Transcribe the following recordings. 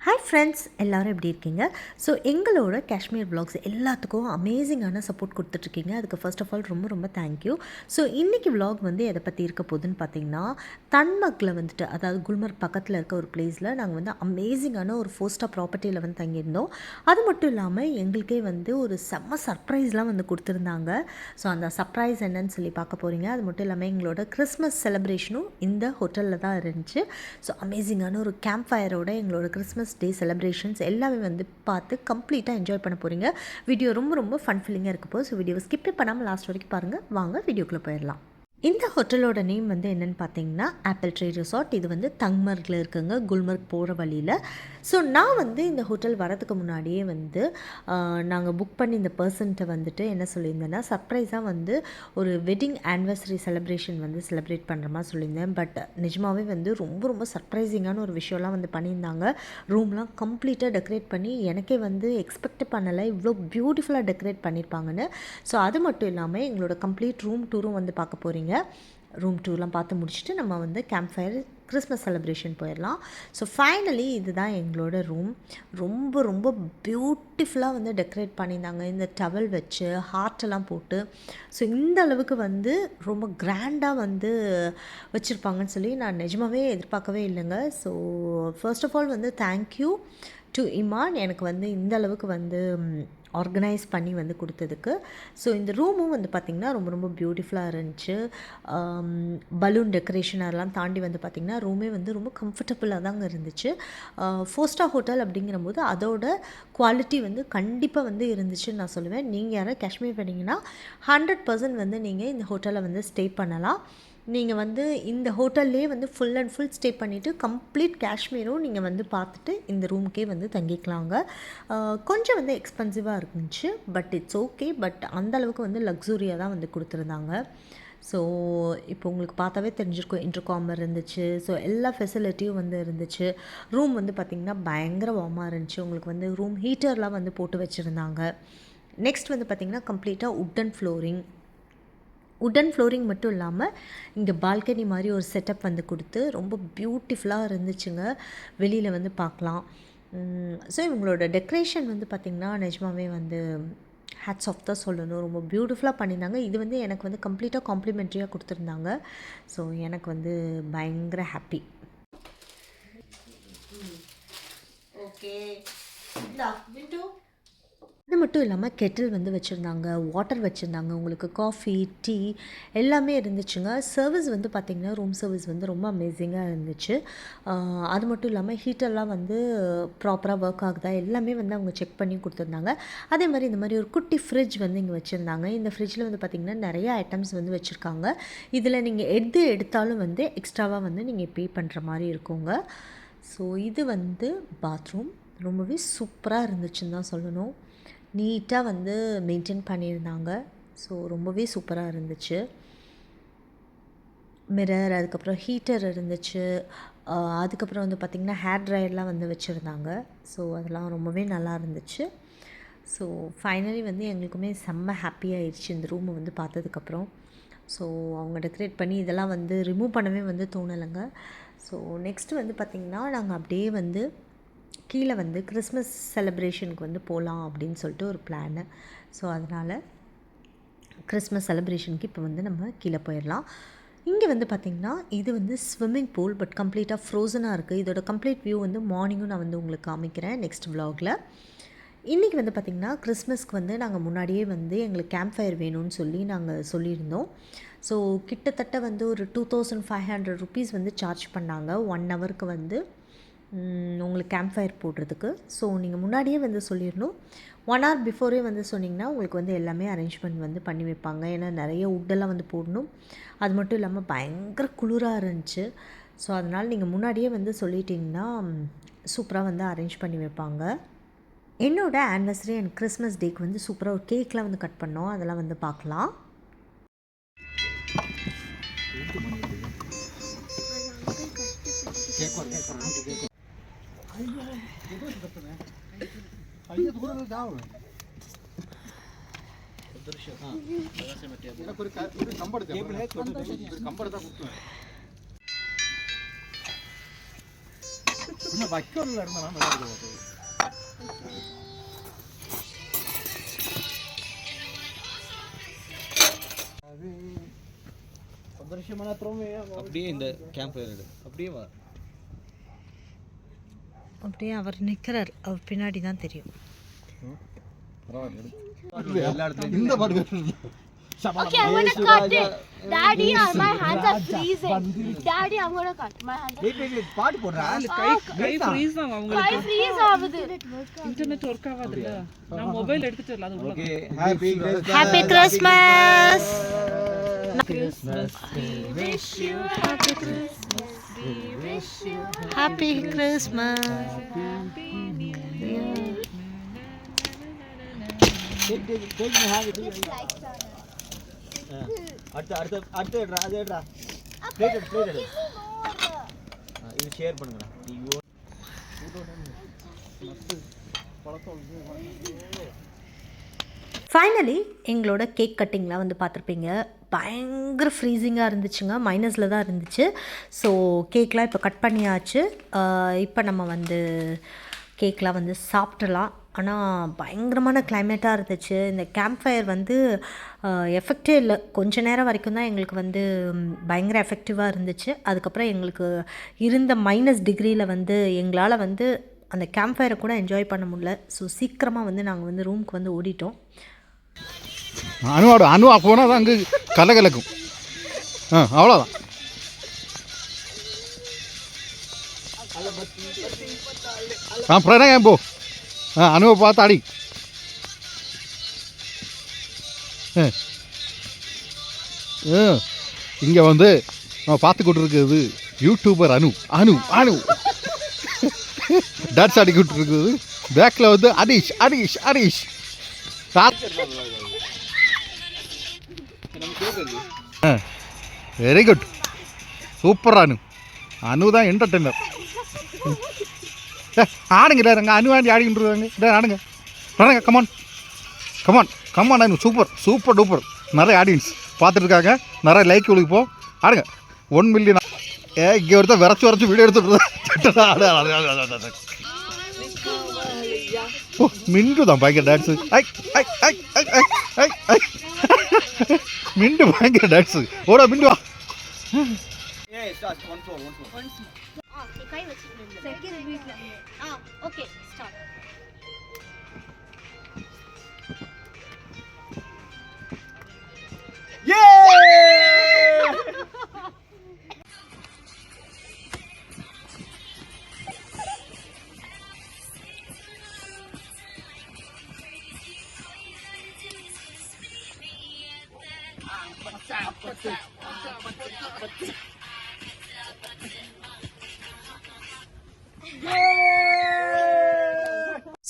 Hi friends, எல்லோரும் எப்படி இருக்கீங்க? ஸோ எங்களோட காஷ்மீர் விலாக்ஸ் எல்லாத்துக்கும் அமேசிங்கான சப்போர்ட் கொடுத்துட்ருக்கீங்க. அதுக்கு ஃபர்ஸ்ட் ஆஃப் ஆல் ரொம்ப ரொம்ப தேங்க்யூ. ஸோ இன்றைக்கி விலாக் வந்து எதை பற்றி இருக்க போகுதுன்னு பார்த்தீங்கன்னா, தன்மக்கில் வந்துட்டு, அதாவது குல்மர்க் பக்கத்தில் இருக்க ஒரு பிளேஸில் நாங்கள் வந்து அமேசிங்கான ஒரு 4 ஸ்டார் ப்ராப்பர்ட்டியில் வந்து தங்கியிருந்தோம். அது மட்டும் இல்லாமல் எங்களுக்கே வந்து ஒரு செம்ம சர்ப்ரைஸ்லாம் வந்து கொடுத்துருந்தாங்க. ஸோ அந்த சர்ப்ரைஸ் என்னன்னு சொல்லி பார்க்க போகிறீங்க. அது மட்டும் இல்லாமல் எங்களோட கிறிஸ்மஸ் செலிப்ரேஷனும் இந்த ஹோட்டலில் தான் இருந்துச்சு. ஸோ அமேசிங்கான ஒரு கேம்ப் ஃபயரோட எங்களோட கிறிஸ்மஸ் டே செலிப்ரேஷன்ஸ் எல்லாமே வந்து பார்த்து கம்ப்ளீட்டாக என்ஜாய் பண்ண போகிறீங்க. வீடியோ ரொம்ப ரொம்ப ஃபன் ஃபில்லிங்காக இருக்க போது. ஸோ வீடியோவை ஸ்கிப்பே பண்ணாமல் லாஸ்ட் வரைக்கும் பாருங்கள். வாங்க வீடியோக்குள்ளே போயிடலாம். இந்த ஹோட்டலோட நேம் வந்து என்னென்னு பார்த்தீங்கன்னா ஆப்பிள் ட்ரீ ரிசார்ட். இது வந்து தங்மர்கில் இருக்குங்க, குல்மர்க் போகிற வழியில். ஸோ நான் வந்து இந்த ஹோட்டல் வரதுக்கு முன்னாடியே வந்து நாங்கள் புக் பண்ணி இந்த பர்சன்ட்டை வந்துட்டு என்ன சொல்லியிருந்தேன்னா, சர்ப்ரைஸாக வந்து ஒரு வெட்டிங் ஆனிவர்சரி செலிப்ரேஷன் வந்து செலிப்ரேட் பண்ணுற மாதிரி சொல்லியிருந்தேன். பட் நிஜமாகவே வந்து ரொம்ப ரொம்ப சர்ப்ரைசிங்கான ஒரு விஷயம்லாம் வந்து பண்ணியிருந்தாங்க. ரூம்லாம் கம்ப்ளீட்டாக டெக்கரேட் பண்ணி எனக்கே வந்து எக்ஸ்பெக்ட் பண்ணலை இவ்வளோ பியூட்டிஃபுல்லாக டெக்கரேட் பண்ணியிருப்பாங்கன்னு. ஸோ அது மட்டும் இல்லாமல் எங்களோட கம்ப்ளீட் ரூம் டூரும் வந்து பார்க்க போகிறீங்க. ரூம் டூர்லாம் பார்த்து முடிச்சுட்டு நம்ம வந்து கேம்ப் ஃபயர் கிறிஸ்மஸ் செலிப்ரேஷன் போயிடலாம். ஸோ ஃபைனலி இதுதான் எங்களோட ரூம். ரொம்ப ரொம்ப பியூட்டிஃபுல்லாக வந்து டெக்கரேட் பண்ணியிருந்தாங்க. இந்த டவல் வச்சு ஹார்ட்டெல்லாம் போட்டு, ஸோ இந்த அளவுக்கு வந்து ரொம்ப கிராண்டாக வந்து வச்சுருப்பாங்கன்னு சொல்லி நான் நிஜமாகவே எதிர்பார்க்கவே இல்லைங்க. ஸோ ஃபர்ஸ்ட் ஆஃப் ஆல் வந்து தேங்க்யூ டு இமான், எனக்கு வந்து இந்த அளவுக்கு வந்து ஆர்கனைஸ் பண்ணி வந்து கொடுத்ததுக்கு. ஸோ இந்த ரூமும் வந்து பார்த்திங்கன்னா ரொம்ப ரொம்ப பியூட்டிஃபுல்லாக இருந்துச்சு. பலூன் டெக்கரேஷன் அதெல்லாம் தாண்டி வந்து பார்த்திங்கன்னா ரூமே வந்து ரொம்ப கம்ஃபர்டபுளாக தாங்க இருந்துச்சு. 4 ஸ்டார் ஹோட்டல் அப்படிங்கிற போது அதோட குவாலிட்டி வந்து கண்டிப்பாக வந்து இருந்துச்சுன்னு நான் சொல்லுவேன். நீங்கள் யாராவது காஷ்மீர் போனீங்கன்னா 100% வந்து நீங்கள் இந்த ஹோட்டலில் வந்து ஸ்டே பண்ணலாம். நீங்கள் வந்து இந்த ஹோட்டல்லே வந்து ஃபுல் அண்ட் ஃபுல் ஸ்டே பண்ணிவிட்டு கம்ப்ளீட் காஷ்மீரும் நீங்கள் வந்து பார்த்துட்டு இந்த ரூமுக்கே வந்து தங்கிக்கலாங்க. கொஞ்சம் வந்து எக்ஸ்பென்சிவாக இருந்துச்சு, பட் இட்ஸ் ஓகே. பட் அந்தளவுக்கு வந்து லக்ஸூரியாக தான் வந்து கொடுத்துருந்தாங்க. ஸோ இப்போ உங்களுக்கு பார்த்தாவே தெரிஞ்சிருக்கும், இன்டர்காமர் இருந்துச்சு. ஸோ எல்லா ஃபெசிலிட்டியும் வந்து இருந்துச்சு. ரூம் வந்து பார்த்திங்கன்னா பயங்கர வார்மாக இருந்துச்சு. உங்களுக்கு வந்து ரூம் ஹீட்டர்லாம் வந்து போட்டு வச்சுருந்தாங்க. நெக்ஸ்ட் வந்து பார்த்திங்கன்னா கம்ப்ளீட்டாக உட்டன் ஃப்ளோரிங் மட்டும் இல்லாமல் இங்கே பால்கனி மாதிரி ஒரு செட்டப் வந்து கொடுத்து ரொம்ப பியூட்டிஃபுல்லாக இருந்துச்சுங்க. வெளியில் வந்து பார்க்கலாம். ஸோ இவங்களோட டெக்கரேஷன் வந்து பார்த்திங்கன்னா நிஜமாகவே வந்து ஹேட்ஸ் ஆஃப் தான் சொல்லணும். ரொம்ப பியூட்டிஃபுல்லாக பண்ணியிருந்தாங்க. இது வந்து எனக்கு வந்து கம்ப்ளீட்டாக காம்ப்ளிமெண்ட்ரியாக கொடுத்துருந்தாங்க. ஸோ எனக்கு வந்து பயங்கர ஹாப்பி. ஓகே, அது மட்டும் இல்லாமல் கெட்டில் வந்து வச்சுருந்தாங்க, வாட்டர் வச்சுருந்தாங்க, உங்களுக்கு காஃபி, டீ எல்லாமே இருந்துச்சுங்க. சர்வீஸ் வந்து பார்த்திங்கன்னா ரூம் சர்வீஸ் வந்து ரொம்ப அமேசிங்காக இருந்துச்சு. அது மட்டும் இல்லாமல் ஹீட்டர்லாம் வந்து ப்ராப்பராக ஒர்க் ஆகுதா எல்லாமே வந்து அவங்க செக் பண்ணி கொடுத்துருந்தாங்க. அதே மாதிரி இந்த மாதிரி ஒரு குட்டி ஃப்ரிட்ஜ் வந்து இங்கே வச்சுருந்தாங்க. இந்த ஃப்ரிட்ஜில் வந்து பார்த்திங்கன்னா நிறைய ஐட்டம்ஸ் வந்து வச்சுருக்காங்க. இதில் நீங்கள் எது எடுத்தாலும் வந்து எக்ஸ்ட்ராவாக வந்து நீங்கள் பே பண்ணுற மாதிரி இருக்குங்க. ஸோ இது வந்து பாத்ரூம் ரொம்பவே சூப்பராக இருந்துச்சுன்னு தான் சொல்லணும். நீட்டாக வந்து மெயின்டைன் பண்ணியிருந்தாங்க. ஸோ ரொம்பவே சூப்பராக இருந்துச்சு. மிரர், அதுக்கப்புறம் ஹீட்டர் இருந்துச்சு. அதுக்கப்புறம் வந்து பார்த்திங்கன்னா ஹேர் ட்ரையர்லாம் வந்து வச்சுருந்தாங்க. ஸோ அதெல்லாம் ரொம்பவே நல்லா இருந்துச்சு. ஸோ ஃபைனலி வந்து எங்களுக்குமே செம்ம ஹாப்பி ஆயிடுச்சு இந்த ரூமை வந்து பார்த்ததுக்கப்புறம். ஸோ அவங்க டெக்கரேட் பண்ணி இதெல்லாம் வந்து ரிமூவ் பண்ணவே வந்து தோணலைங்க. ஸோ நெக்ஸ்ட்டு வந்து பார்த்திங்கன்னா நாங்கள் அப்படியே வந்து கீழே வந்து கிறிஸ்மஸ் செலிப்ரேஷனுக்கு வந்து போகலாம் அப்படின்னு சொல்லிட்டு ஒரு பிளானு. ஸோ அதனால் கிறிஸ்மஸ் செலிப்ரேஷனுக்கு இப்போ வந்து நம்ம கீழே போயிடலாம். இங்கே வந்து பார்த்திங்கன்னா இது வந்து ஸ்விம்மிங் பூல், பட் கம்ப்ளீட்டாக ஃப்ரோசனாக இருக்குது. இதோட கம்ப்ளீட் வியூ வந்து மார்னிங்கும் நான் வந்து உங்களுக்கு காமிக்கிறேன் நெக்ஸ்ட் விலாகில். இன்றைக்கி வந்து பார்த்திங்கன்னா கிறிஸ்மஸ்க்கு வந்து நாங்கள் முன்னாடியே வந்து எங்களுக்கு கேம்ப் ஃபயர் வேணும்னு சொல்லி நாங்கள் சொல்லியிருந்தோம். ஸோ கிட்டத்தட்ட வந்து ஒரு 2500 rupees வந்து சார்ஜ் பண்ணாங்க 1 ஹவருக்கு வந்து உங்களுக்கு கேம்ப் ஃபயர் போடுறதுக்கு. ஸோ நீங்கள் முன்னாடியே வந்து சொல்லிடணும். 1 hour பிஃபோரே வந்து சொன்னிங்கன்னா உங்களுக்கு வந்து எல்லாமே அரேஞ்ச்மெண்ட் வந்து பண்ணி வைப்பாங்க. ஏன்னா நிறைய உட்டெல்லாம் வந்து போடணும். அது மட்டும் இல்லாமல் பயங்கர குளிராக இருந்துச்சு. ஸோ அதனால் நீங்கள் முன்னாடியே வந்து சொல்லிட்டிங்கன்னா சூப்பராக வந்து அரேஞ்ச் பண்ணி வைப்பாங்க. என்னோடய ஆனிவர்சரி அண்ட் கிறிஸ்மஸ் டேக்கு வந்து சூப்பராக ஒரு கேக்லாம் வந்து கட் பண்ணோம். அதெல்லாம் வந்து பார்க்கலாம். அப்படியே இந்த கேம்ப் அப்படியே வா. அப்படியே அவர் நிற்கிறார், அவர் பின்னாடி தான் தெரியும். இந்த பாட்டு Okay, I'm gonna cut it. Daddy, my hands are freezing. Daddy, I'm gonna cut my hands. wait பாட்டு போடுறா. கை ஃப்ரீஸ் ஆகும் உங்களுக்கு. Why freeze ஆகுது? இன்டர்நெட் வர்க் ஆகாதுல்ல. நான் மொபைல் எடுத்துட்டு வரல அது உள்ள. Okay happy Happy Christmas. Christmas. We wish you happy Christmas. We wish you Happy Christmas. happy new year. take me have it. அடுத்து எடுடா, அது எடுடா. பிளேட் எடு. இது ஷேர் பண்ணுங்கடா. ஐயோ. ஃபைனலி எங்களோட கேக் கட்டிங்லாம் வந்து பார்த்துருப்பீங்க. பயங்கர ஃப்ரீசிங்காக இருந்துச்சுங்க, மைனஸில் தான் இருந்துச்சு. ஸோ கேக்லாம் இப்போ கட் பண்ணியாச்சு. இப்போ நம்ம வந்து கேக்லாம் வந்து சாப்பிட்றலாம். ஆனால் பயங்கரமான கிளைமேட்டாக இருந்துச்சு. இந்த கேம்ப் ஃபயர் வந்து எஃபெக்டே இல்லை. கொஞ்ச நேரம் வரைக்கும் தான் எங்களுக்கு வந்து பயங்கர எஃபெக்டிவாக இருந்துச்சு. அதுக்கப்புறம் எங்களுக்கு இருந்த -டிகிரியில் வந்து எங்களால் வந்து அந்த கேம்ப் ஃபயரை கூட என்ஜாய் பண்ண முடியல. ஸோ சீக்கிரமாக வந்து நாங்கள் வந்து ரூமுக்கு வந்து ஓடிட்டோம். அணுவா போனால் தான் அங்கே கலகலக்கும். அவ்வளோதான். பிரணயம் போ, அணுவை பார்த்து அடி. இங்கே வந்து நம்ம பார்த்து கொண்டிருக்கிறது யூடியூபர் அணு அணு அணு டான்ஸ் ஆடிக்கிட்டு இருக்குது. பேக்கில் வந்து Aneesh Aneesh Aneesh. Very good, super Anu. Anu தான் என்டர்டெய்னர். ஆடுங்க இல்லை அங்கே அனு ஆடி ஆடிக்கிட்டுருக்காங்க. இல்லை ஆடுங்க ஆடுங்க. Come on come on come on Anu. Super super duper. நிறைய ஆடியன்ஸ் பார்த்துட்ருக்காங்க, நிறைய லைக் விழுப்போம். ஆடுங்க 1 மில்லியன். இங்கே ஒருத்தர் விரைச்சி வீடியோ எடுத்துட்டு மிண்டு தான் பயங்கர டான்ஸு. மிண்டு பயங்கர டான்ஸு. ஓடா மிண்டு வா. கை வச்சிட்டு செகண்ட் வீட்ல. Okay start.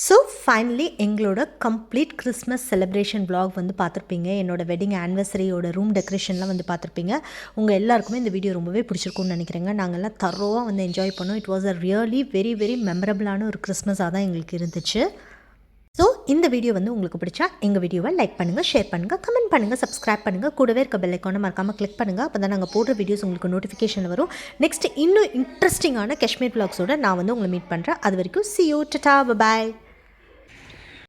ஸோ ஃபைனலி எங்களோட கம்ப்ளீட் கிறிஸ்மஸ் செலிப்ரேஷன் vlog வந்து பார்த்துருப்பீங்க. என்னோடய வெட்டிங் ஆனிவர்சரியோட ரூம் டெக்கரேஷன்லாம் வந்து பார்த்துருப்பீங்க. உங்கள் எல்லாருக்குமே இந்த வீடியோ ரொம்பவே பிடிச்சிருக்கும்னு நினைக்கிறேங்க. நாங்கள்லாம் தரோவாக வந்து என்ஜாய் பண்ணோம். It was a really very very மெமரபிளான ஒரு கிறிஸ்மஸாக தான் எங்களுக்கு இருந்துச்சு. ஸோ இந்த வீடியோ வந்து உங்களுக்கு பிடிச்சா எங்கள் வீடியோவை லைக் பண்ணுங்கள், ஷேர் பண்ணுங்கள், கமெண்ட் பண்ணுங்கள், சப்ஸ்கிரைப் பண்ணுங்கள். கூடவே இருக்க பெல் ஐக்கானை மறக்காமல் கிளிக் பண்ணுங்கள். அப்போ தான் நாங்கள் போடுற வீடியோஸ் உங்களுக்கு நோட்டிஃபிகேஷன் வரும். நெக்ஸ்ட் இன்னும் இன்ட்ரெஸ்டிங்கான காஷ்மீர் vlogsோட நான் வந்து உங்களை மீட் பண்ணுறேன். அது வரைக்கும் see you, tata, bye bye.